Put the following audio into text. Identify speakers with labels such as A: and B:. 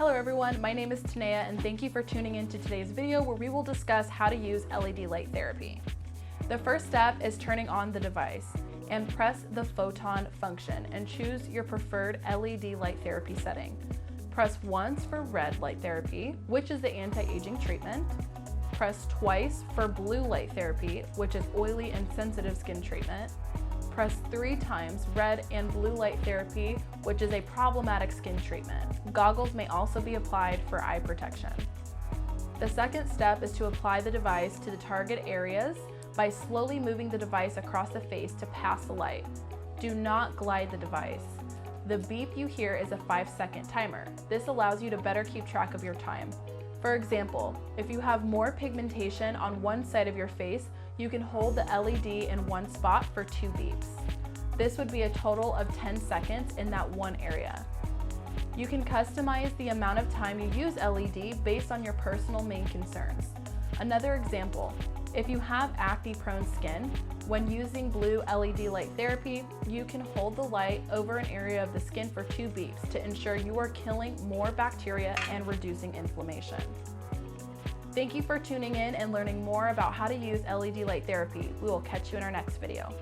A: Hello everyone, my name is Tanea and thank you for tuning in to today's video where we will discuss how to use LED light therapy. The first step is turning on the device and press the photon function and choose your preferred LED light therapy setting. Press once for red light therapy, which is the anti-aging treatment. Press twice for blue light therapy, which is oily and sensitive skin treatment. Press 3 times red and blue light therapy, which is a problematic skin treatment. Goggles may also be applied for eye protection. The second step is to apply the device to the target areas by slowly moving the device across the face to pass the light. Do not glide the device. The beep you hear is a 5-second timer. This allows you to better keep track of your time. For example, if you have more pigmentation on one side of your face, you can hold the LED in one spot for 2 beeps. This would be a total of 10 seconds in that one area. You can customize the amount of time you use LED based on your personal main concerns. Another example, if you have acne-prone skin, when using blue LED light therapy, you can hold the light over an area of the skin for 2 beeps to ensure you are killing more bacteria and reducing inflammation. Thank you for tuning in and learning more about how to use LED light therapy. We will catch you in our next video.